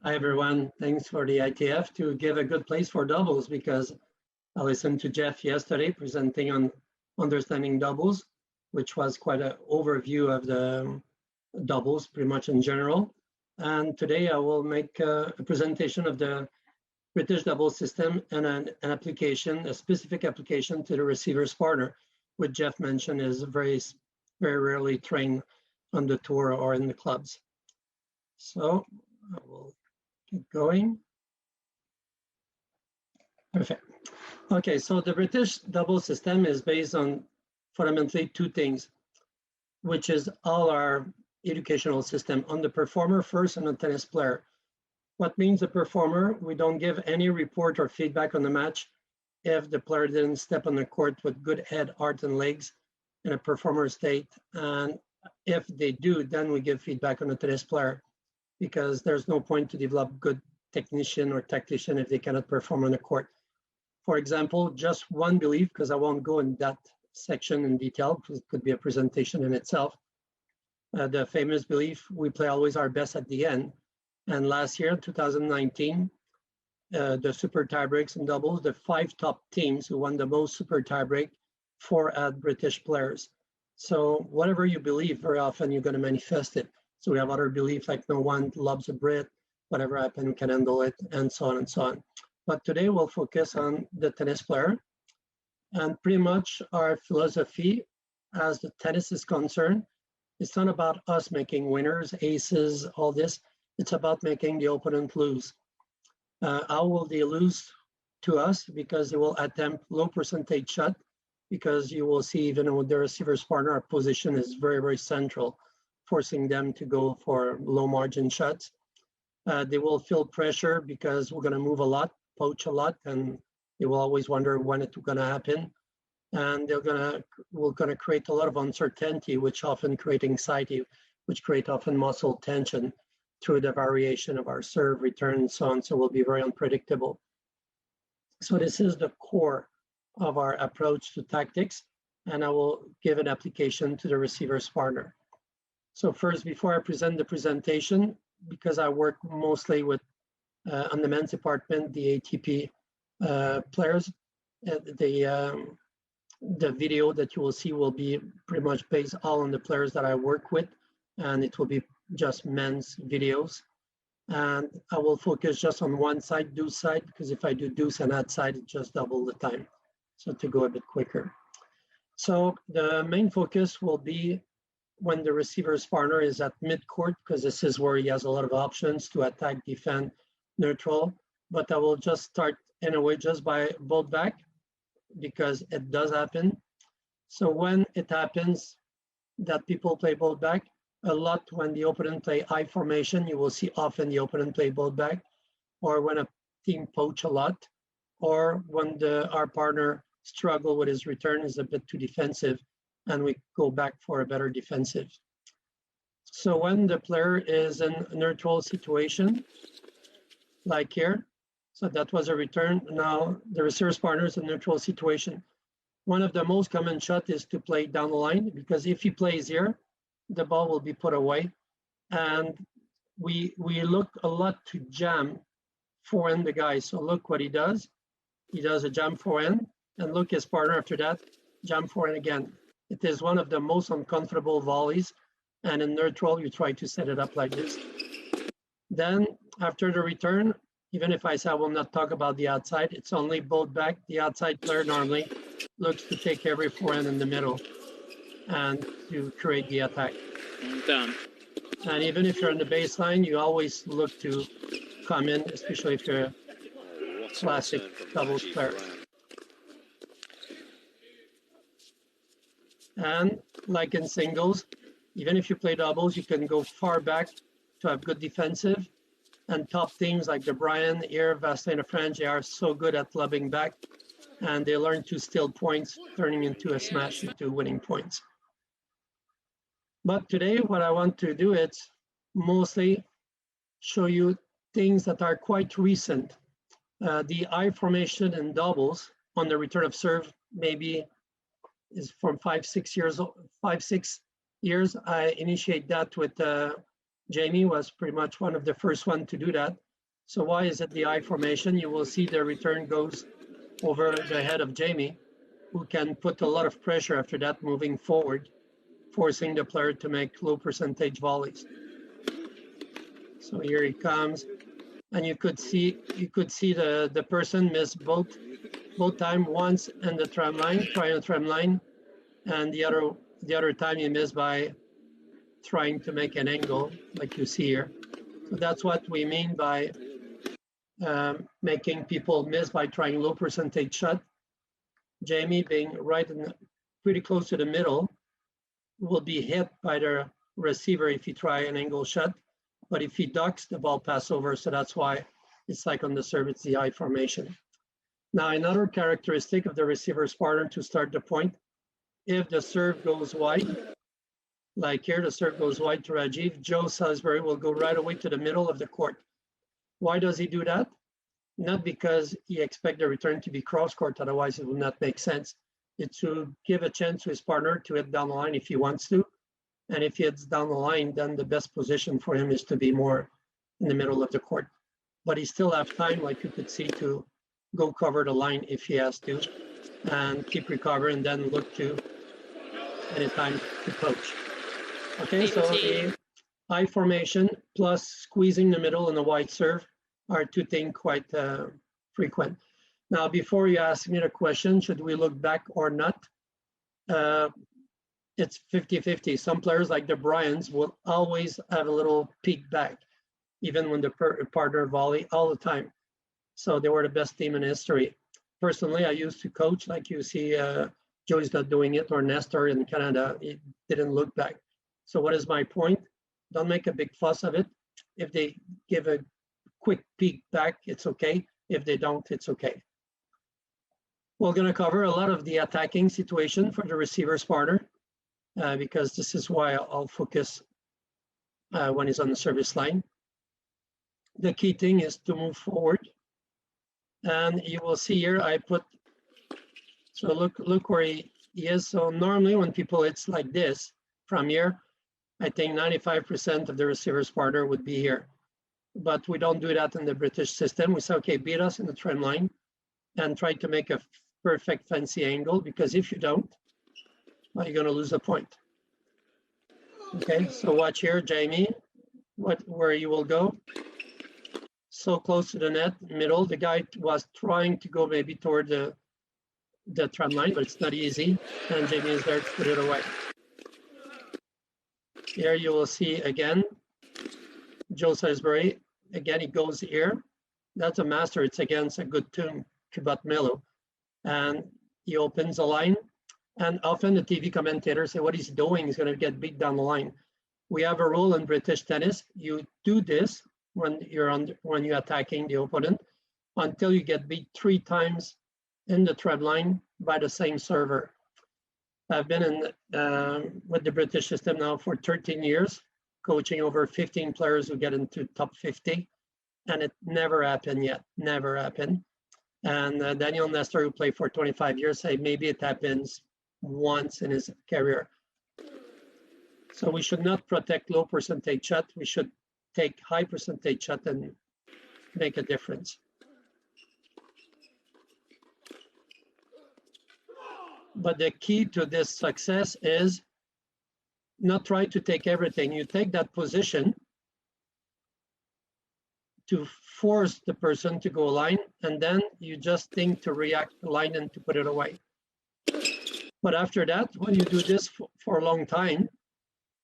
Hi everyone, thanks for the ITF to give a good place for doubles because I listened to Jeff yesterday presenting on understanding doubles, which was quite an overview of the doubles pretty much in general. And today I will make a presentation of the British double system and an application, a specific application to the receiver's partner, which Jeff mentioned is very rarely trained on the tour or in the clubs. So I will keep going. Perfect. Okay, so the British double system is based on fundamentally two things, which is all our educational system on the performer first and the tennis player. What means the performer? We don't give any report or feedback on the match if the player didn't step on the court with good head, heart, and legs in a performer state. And if they do, then we give feedback on the tennis player because there's no point to develop good technician or tactician if they cannot perform on the court. For example, just one belief, because I won't go in that section in detail, because it could be a presentation in itself. The famous belief, we play always our best at the end. And last year, 2019, the super tiebreaks in doubles, the 5 top teams who won the most super tiebreak, 4 had British players. So whatever you believe, very often you're going to manifest it. So we have other beliefs like no one loves a Brit, whatever happens, we can handle it, and so on and so on. But today we'll focus on the tennis player. And pretty much our philosophy as the tennis is concerned, it's not about us making winners, aces, all this. It's about making the opponent lose. How will they lose to us? Because they will attempt low percentage shot, because you will see even with the receiver's partner, our position is very, very central, forcing them to go for low margin shots. They will feel pressure because we're going to move a lot, poach a lot, and they will always wonder when it's going to happen. And we're going to create a lot of uncertainty, which often create anxiety, which create often muscle tension through the variation of our serve, return, and so on. So we'll be very unpredictable. So this is the core of our approach to tactics, and I will give an application to the receiver's partner. So first, before I present the presentation, because I work mostly with on the men's department, the ATP players, the video that you will see will be pretty much based all on the players that I work with, and it will be just men's videos. And I will focus just on one side, deuce side, because if I do deuce and that side, it just double the time. So to go a bit quicker. So the main focus will be when the receiver's partner is at mid-court, because this is where he has a lot of options to attack, defend, neutral. But I will just start in a way just by bolt back, because it does happen. So when it happens that people play bolt back, a lot when the opponent play high formation, you will see often the opponent play bolt back, or when a team poach a lot, or when our partner struggle with his return, is a bit too defensive, and we go back for a better defensive. So when the player is in a neutral situation, like here, so that was a return. Now the receiver's partner is in a neutral situation. One of the most common shots is to play down the line, because if he plays here, the ball will be put away. And we look a lot to jam forehand the guy. So look what he does. He does a jam forehand, and look his partner after that, jam forehand again. It is one of the most uncomfortable volleys, and in neutral, you try to set it up like this. Then after the return, even if I say I will not talk about the outside, it's only bolt back. The outside player normally looks to take every forehand in the middle and to create the attack. Done. And even if you're on the baseline, you always look to come in, especially if you're a classic doubles player. And like in singles, even if you play doubles, you can go far back to have good defensive. And top teams like the Brian, here, Vasselin, French, they are so good at lobbing back, and they learn to steal points, turning into a smash into winning points. But today, what I want to do is mostly show you things that are quite recent. The I formation in doubles on the return of serve maybe is from 5-6 years. I initiate that with Jamie was pretty much one of the first one to do that. So why is it the I formation? You will see the return goes over the head of Jamie, who can put a lot of pressure after that moving forward, forcing the player to make low percentage volleys. So here he comes, and you could see the person miss both time, once in the tram line, trying a tram line, and the other time he missed by trying to make an angle, like you see here. So that's what we mean by making people miss by trying low percentage shot. Jamie, being right in pretty close to the middle, will be hit by the receiver if he try an angle shot, but if he ducks, the ball pass over. So that's why it's like on the serve, it's the I formation. Now, another characteristic of the receiver's partner to start the point, if the serve goes wide, like here, the serve goes wide to Rajiv, Joe Salisbury will go right away to the middle of the court. Why does he do that? Not because he expects the return to be cross court, otherwise it would not make sense. It's to give a chance to his partner to hit down the line if he wants to. And if he hits down the line, then the best position for him is to be more in the middle of the court. But he still has time, like you could see, to go cover the line if he has to, and keep recovering, and then look to anytime to poach. Okay, so the I formation plus squeezing the middle and the wide serve are two things quite frequent. Now, before you ask me the question, should we look back or not? It's 50-50. Some players like the Bryans will always have a little peek back, even when the partner volley all the time. So they were the best team in history. Personally, I used to coach, like you see, Joey's not doing it, or Nestor in Canada, it didn't look back. So what is my point? Don't make a big fuss of it. If they give a quick peek back, it's okay. If they don't, it's okay. We're going to cover a lot of the attacking situation for the receiver's partner, because this is why I'll focus when he's on the service line. The key thing is to move forward. And you will see here, I put, so look where he is. So normally when people hits like this from here, I think 95% of the receiver's partner would be here. But we don't do that in the British system. We say, okay, beat us in the trend line and try to make a perfect fancy angle, because if you don't, well, you're going to lose a point. Okay, so watch here, Jamie, where you will go. So close to the net, middle. The guy was trying to go maybe toward the trend line, but it's not easy. And Jamie is there to put it away. Here you will see again, Joe Salisbury. Again, he goes here. That's a master. It's against a good tune, Kubat Melo. And he opens the line. And often the TV commentators say, what he's doing is going to get beat down the line. We have a rule in British tennis. You do this when you're attacking the opponent until you get beat 3 times in the trend line by the same server. I've been in with the British system now for 13 years, coaching over 15 players who get into top 50, and it never happened yet, never happened. And Daniel Nestor, who played for 25 years, say maybe it happens once in his career. So we should not protect low percentage shot. We should take high percentage shot and make a difference. But the key to this success is not try to take everything. You take that position to force the person to go line, and then you just think to react to line and to put it away. But after that, when you do this for a long time,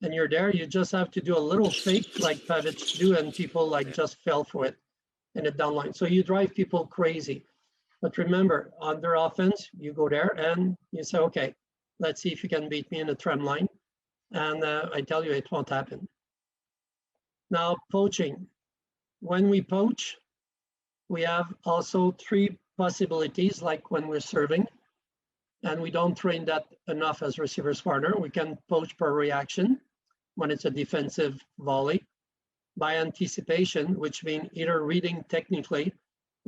and you're there, you just have to do a little fake like Pavic do, and people like just fell for it in a downline. So you drive people crazy. But remember, on their offense, you go there and you say, okay, let's see if you can beat me in the trend line. And I tell you, it won't happen. Now, poaching. When we poach, we have also 3 possibilities, like when we're serving. And we don't train that enough as receiver's partner. We can poach per reaction when it's a defensive volley, by anticipation, which means either reading technically,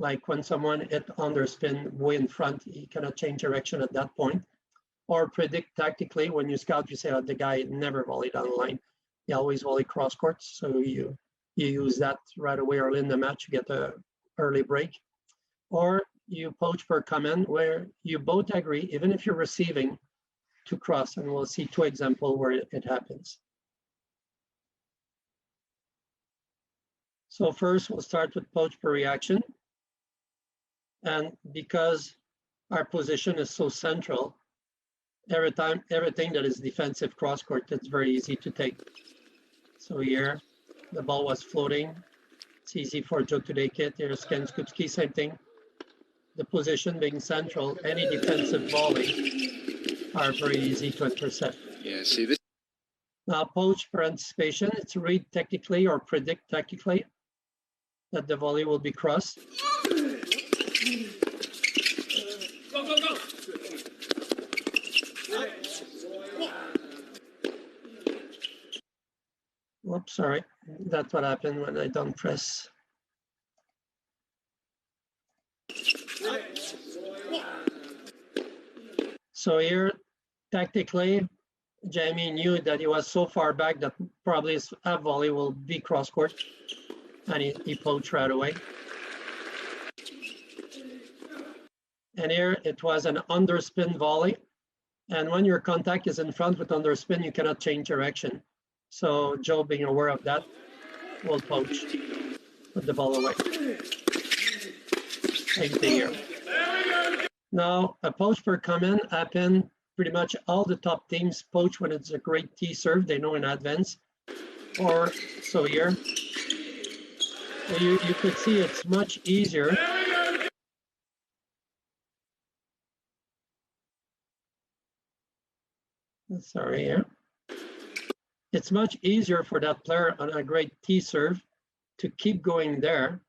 like when someone hit underspin way in front, he cannot change direction at that point, or predict tactically. When you scout, you say, oh, the guy never volleyed down the line. He always volley cross court, so you you use that right away early in the match to get a early break. Or you poach per command where you both agree, even if you're receiving, to cross, and we'll see two examples where it happens. So first we'll start with poach per reaction. And because our position is so central, everything that is defensive cross court, it's very easy to take. So here, the ball was floating. It's easy for Joe to take it. Here's Ken Skupski, same thing. The position being central, any defensive volley are very easy to intercept. Yeah, see this. Now, poach per anticipation, it's read technically or predict technically that the volley will be crossed. Go, go, go. Whoops, sorry. That's what happened when I don't press. So here, tactically, Jamie knew that he was so far back that probably his half volley will be cross court, and he poached right away. And here it was an underspin volley. And when your contact is in front with underspin, you cannot change direction. So Joe, being aware of that, will poach, put the ball away. Same thing here. Now, a poach per command happen. Pretty much all the top teams poach when it's a great tee serve. They know in advance. Or so here, you could see it's much easier. Sorry here. It's much easier for that player on a great tee serve to keep going there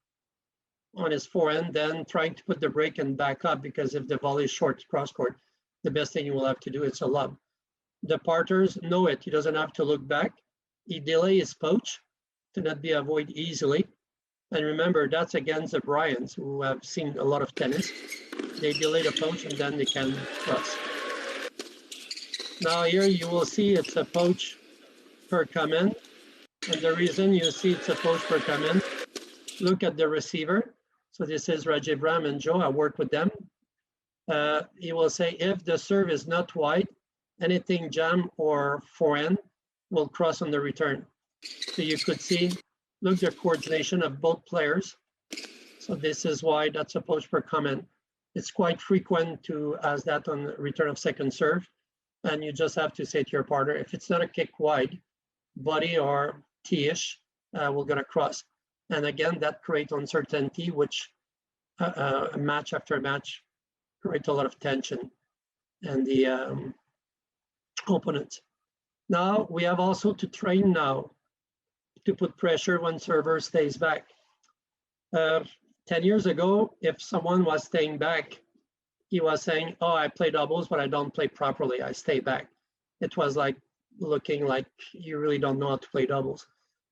on his forehand than trying to put the break and back up, because if the volley is short cross court, the best thing you will have to do is a lob. The parters know it. He doesn't have to look back. He delays his poach to not be avoided easily. And remember, that's against the Bryans, who have seen a lot of tennis. They delay the poach and then they can cross. Now here you will see it's a poach per command. And the reason you see it's a poach per command, look at the receiver. So this is Rajay Bram and Joe. I work with them. He will say if the serve is not wide, anything jam or forehand will cross on the return. So you could see, look, the coordination of both players. So this is why that's a poach per command. It's quite frequent to ask that on the return of second serve. And you just have to say to your partner, if it's not a kick wide, body or tee-ish, we're going to cross. And again, that creates uncertainty, which match after match creates a lot of tension and the opponent. Now we have also to train now to put pressure when server stays back. 10 years ago, if someone was staying back, he was saying, oh, I play doubles, but I don't play properly. I stay back. It was like looking like you really don't know how to play doubles.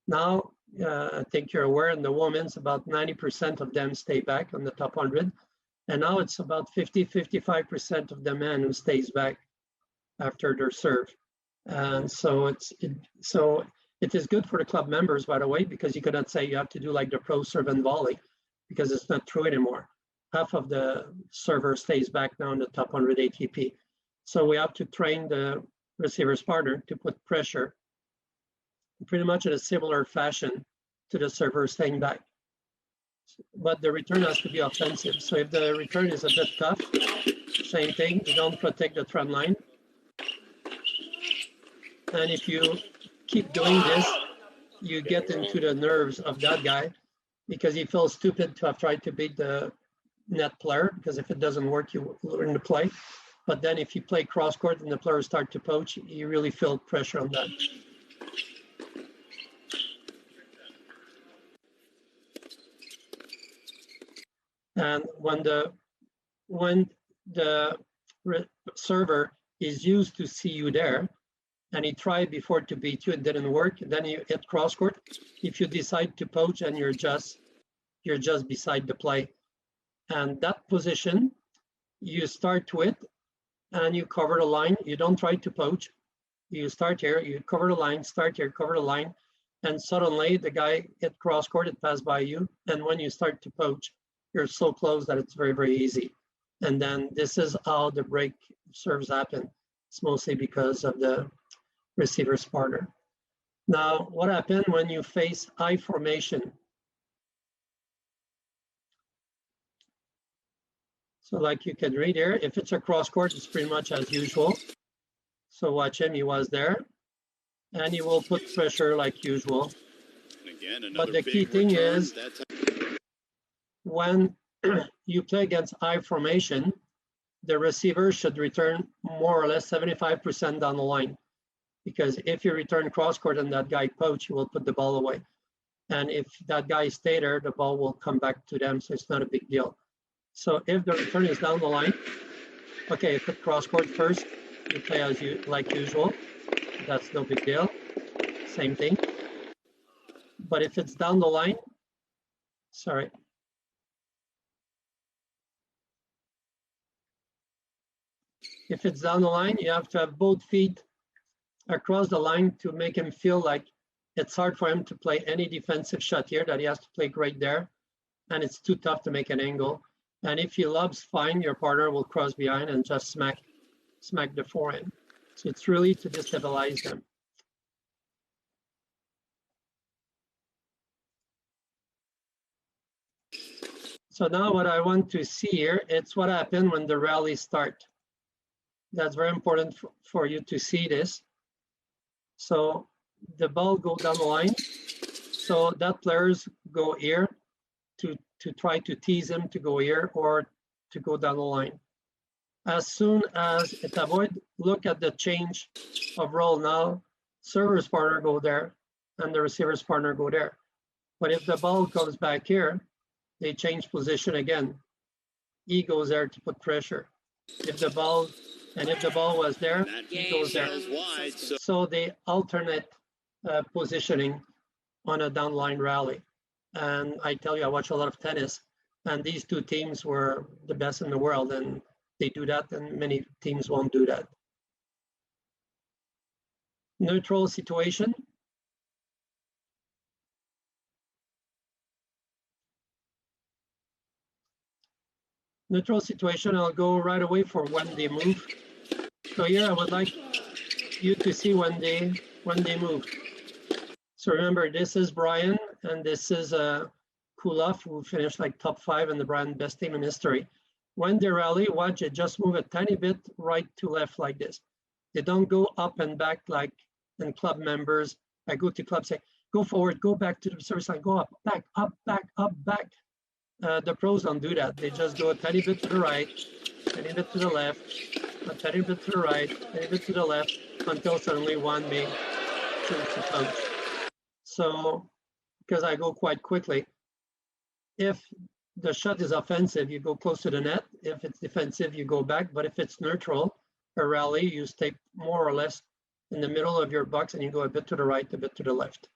Now, I think you're aware in the women's, about 90% of them stay back on the top 100. And now it's about 50-55% of the men who stays back after their serve. And so it is good for the club members, by the way, because you cannot say you have to do like the pro serve and volley, because it's not true anymore. Half of the server stays back now in the top 100 ATP. So we have to train the receiver's partner to put pressure pretty much in a similar fashion to the server staying back. But the return has to be offensive. So if the return is a bit tough, same thing, you don't protect the trend line. And if you keep doing this, you get into the nerves of that guy, because he feels stupid to have tried to beat the net player, because if it doesn't work, you learn to play. But then if you play cross court and the players start to poach, you really feel pressure on that. And when the server is used to see you there, and he tried before to beat you, it didn't work, then you hit cross court. If you decide to poach and you're just beside the play, and that position, you start to it and you cover the line. You don't try to poach. You start here, you cover the line, start here, cover the line. and suddenly the guy hit cross court, it passed by you, and when you start to poach, you're so close that it's very, very easy. And then this is how the break serves happen. It's mostly because of the receiver's partner. Now, what happened when you face I formation? So like you can read here, if it's a cross court, it's pretty much as usual. So watch him, he was there. And he will put pressure like usual. Again, but the key thing is, when you play against I formation, the receiver should return more or less 75% down the line. Because if you return cross court and that guy poach, you will put the ball away. And if that guy stay there, the ball will come back to them, so it's not a big deal. So if the return is down the line, okay, if it cross court first, you play as you like usual. That's no big deal. Same thing. But if it's down the line, sorry. If it's down the line, you have to have both feet across the line to make him feel like it's hard for him to play any defensive shot here, that he has to play great there. And it's too tough to make an angle. And if he lobs fine, your partner will cross behind and just smack the forehand. So it's really to destabilize them. So now what I want to see here, it's what happened when the rally start. That's very important for you to see this. So the ball go down the line. So that players go here to try to tease him to go here or to go down the line. As soon as it avoid, look at the change of role now. Server's partner go there and the receiver's partner go there. But if the ball comes back here, they change position again. He goes there to put pressure. If the ball was there, he goes there. So they alternate positioning on a downline rally. And I tell you, I watch a lot of tennis, and these two teams were the best in the world, and they do that, and many teams won't do that. Neutral situation. Neutral situation, I'll go right away for when they move. So here I would like you to see when they move. So remember, this is Brian, and this is Kulov, who finished like top 5 in the Brian best team in history. When they rally, watch it, just move a tiny bit right to left like this. They don't go up and back like in club members. I go to club, say, go forward, go back to the service line, go up, back, up, back, up, back. The pros don't do that. They just go a tiny bit to the right, tiny bit to the left, a tiny bit to the right, tiny bit to the left, until suddenly one may choose to poach. So, because I go quite quickly, if the shot is offensive, you go close to the net. If it's defensive, you go back. But if it's neutral, a rally, you stay more or less in the middle of your box and you go a bit to the right, a bit to the left.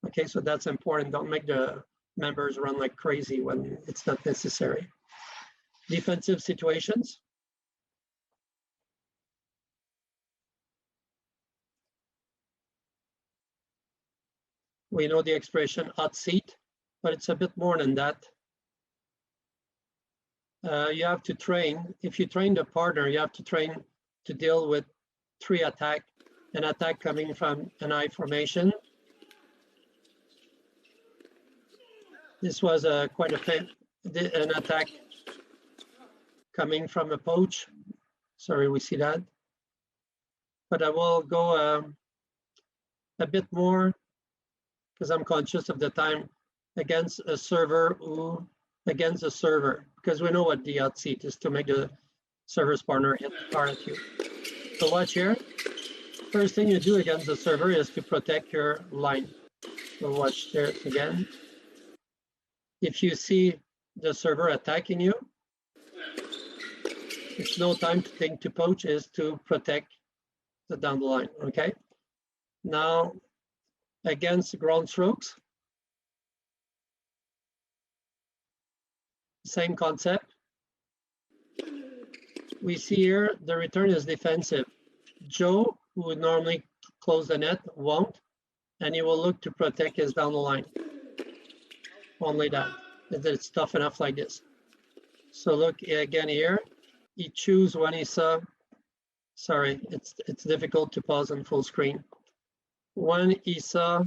Okay, so that's important. Don't make the members run like crazy when it's not necessary. Defensive situations. We know the expression hot seat, but it's a bit more than that. You have to train. If you train the partner, you have to train to deal with 3 attacks. An attack coming from an I formation. This was quite an attack coming from a poach. Sorry, we see that. But I will go a bit more, because I'm conscious of the time, against a server, because we know what the hot seat is, to make the server's partner hit hard at you. So watch here. First thing you do against the server is to protect your line. So watch there again. If you see the server attacking you, it's no time to think to poach, is to protect the down the line, okay? Now, against ground strokes, same concept. We see here the return is defensive. Joe, who would normally close the net, won't. and he will look to protect his down the line. Only that. It's tough enough like this. So look again here. He choose when he saw. Sorry, it's difficult to pause on full screen. When he saw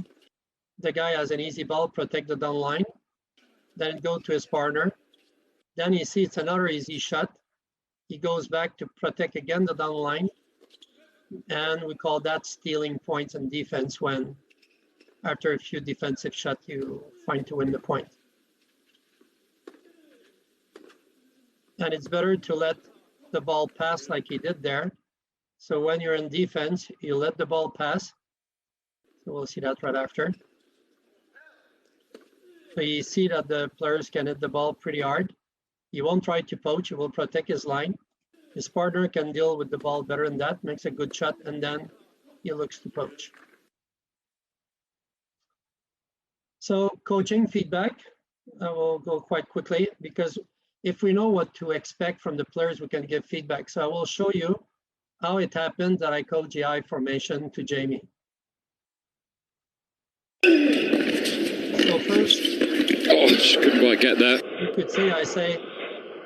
the guy has an easy ball, protect the down line, then go to his partner. Then you see it's another easy shot. He goes back to protect again the down line. And we call that stealing points in defense when after a few defensive shots, you find to win the point. And it's better to let the ball pass like he did there. So when you're in defense, you let the ball pass. So we'll see that right after. So you see that the players can hit the ball pretty hard. He won't try to poach, he will protect his line. His partner can deal with the ball better than that, makes a good shot, and then he looks to poach. So coaching feedback, I will go quite quickly because if we know what to expect from the players, we can give feedback. So I will show you how it happened that I coach the I formation to Jamie. So first, couldn't quite get that. You could say, I say,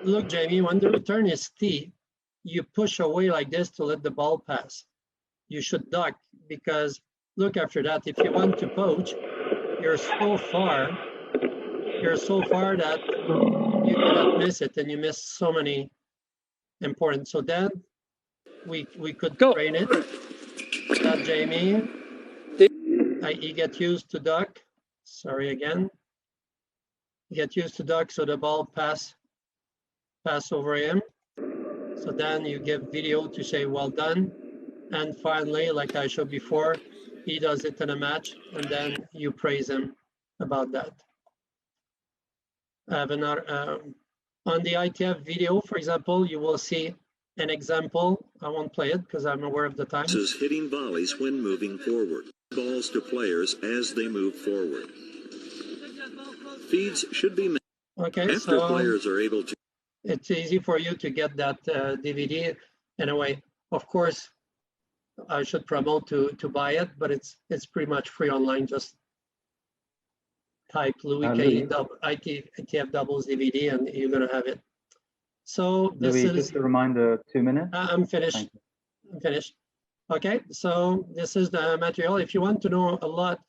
look, Jamie, when the return is T, you push away like this to let the ball pass. You should duck because look after that. If you want to poach, you're so far that you cannot miss it, and you miss so many important. So then we could train it. That Jamie, he get used to duck. Sorry again. Get used to duck so the ball pass over him. So then you give video to say well done. And finally, like I showed before, he does it in a match and then you praise him about that. I have another, on the ITF video, for example, you will see an example. I won't play it because I'm aware of the time. This is hitting volleys when moving forward. Balls to players as they move forward. Feeds should be made okay, after so players are able to. It's easy for you to get that DVD in a way. Of course, I should promote to buy it, but it's pretty much free online. Just type Louis K ITF doubles DVD and you're gonna have it. So this Louis, is just a reminder, 2 minutes. I'm finished. I'm finished. Okay, so this is the material. If you want to know a lot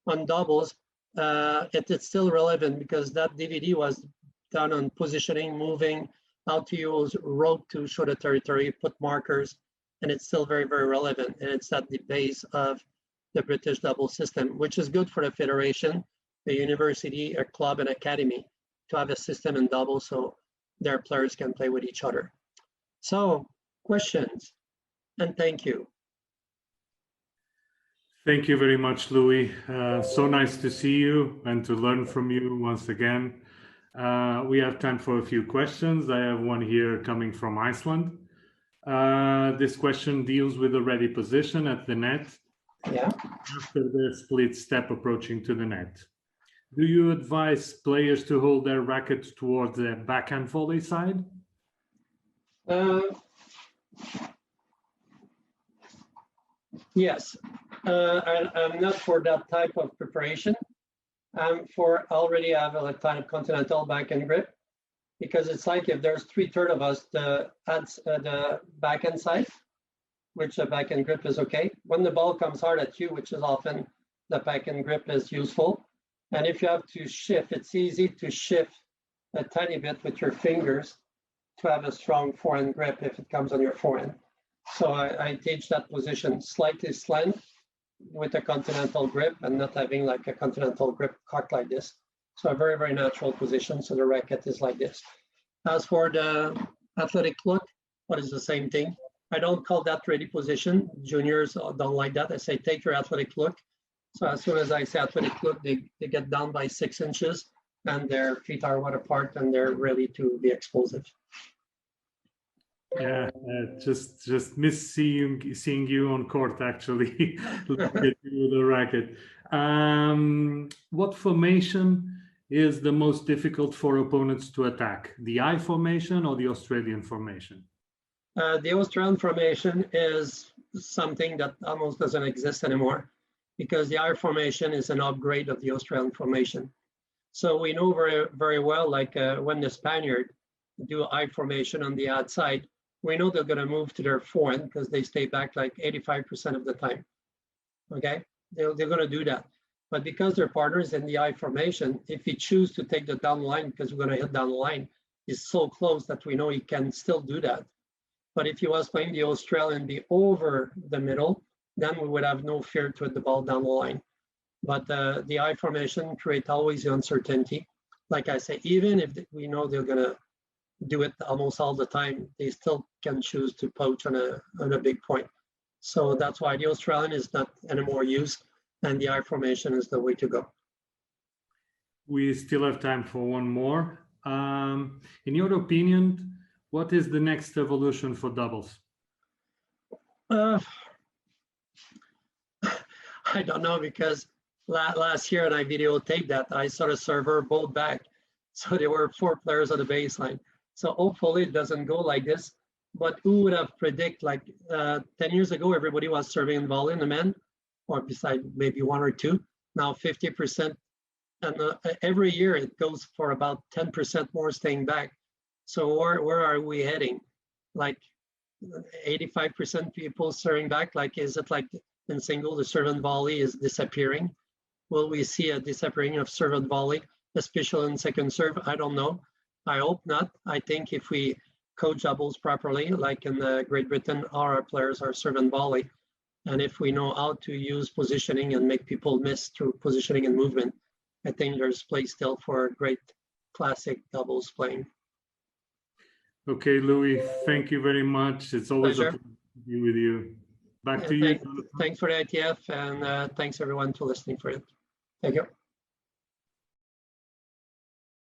on doubles, it's still relevant because that DVD was done on positioning, moving, how to use rope to show the territory, put markers, and it's still very, very relevant. And it's at the base of the British double system, which is good for the federation, the university, a club, and academy to have a system in double so their players can play with each other. So questions, and thank you. Thank you very much, Louis. So nice to see you and to learn from you once again. We have time for a few questions. I have one here coming from Iceland. This question deals with the ready position at the net. Yeah. After the split step approaching to the net. Do you advise players to hold their racket towards the backhand volley side? Yes. I'm not for that type of preparation. I'm for already have a kind of continental backhand grip because it's like if there's 3/3 of us, the backhand side, which the backhand grip is okay. When the ball comes hard at you, which is often the backhand grip is useful. And if you have to shift, it's easy to shift a tiny bit with your fingers to have a strong forehand grip if it comes on your forehand. So I teach that position slightly slant with a continental grip and not having like a continental grip cocked like this. So a very, very natural position. So the racket is like this. As for the athletic look, what is the same thing? I don't call that ready position. Juniors don't like that. I say, take your athletic look. So as soon as I say athletic look, they get down by 6 inches and their feet are wide apart and they're ready to be explosive. Yeah, just miss seeing you on court actually. Look at you with the racket. What formation is the most difficult for opponents to attack? The I formation or the Australian formation? The Australian formation is something that almost doesn't exist anymore. because the I formation is an upgrade of the Australian formation. So we know very, very well, like when the Spaniard do I formation on the outside, we know they're going to move to their forehand because they stay back like 85% of the time. Okay, they're going to do that. But because their partners in the I formation, if he choose to take the down line, because we're going to hit down the line, is so close that we know he can still do that. But if he was playing the Australian be over the middle, then we would have no fear to hit the ball down the line. But the I formation creates always the uncertainty. Like I say, even if we know they're going to do it almost all the time, they still can choose to poach on a big point. So that's why the Australian is not anymore used, and the I formation is the way to go. We still have time for one more. In your opinion, what is the next evolution for doubles? I don't know, because last year, and I videotaped that, I saw a server both back. So there were 4 players on the baseline. So hopefully it doesn't go like this. But who would have predict, like 10 years ago, everybody was serving and volleying the men, or beside maybe 1 or 2. Now 50%, and every year it goes for about 10% more staying back. So where are we heading? Like 85% people serving back? Like, is it like in single, the serve and volley is disappearing? Will we see a disappearing of serve and volley, especially in second serve? I don't know. I hope not. I think if we coach doubles properly, like in Great Britain, all our players are serve and volley. And if we know how to use positioning and make people miss through positioning and movement, I think there's place still for great classic doubles playing. Okay, Louis, thank you very much. It's always Pleasure. a pleasure to be with you. Back to you. Thanks for the ITF, and thanks everyone for listening for it. Thank you.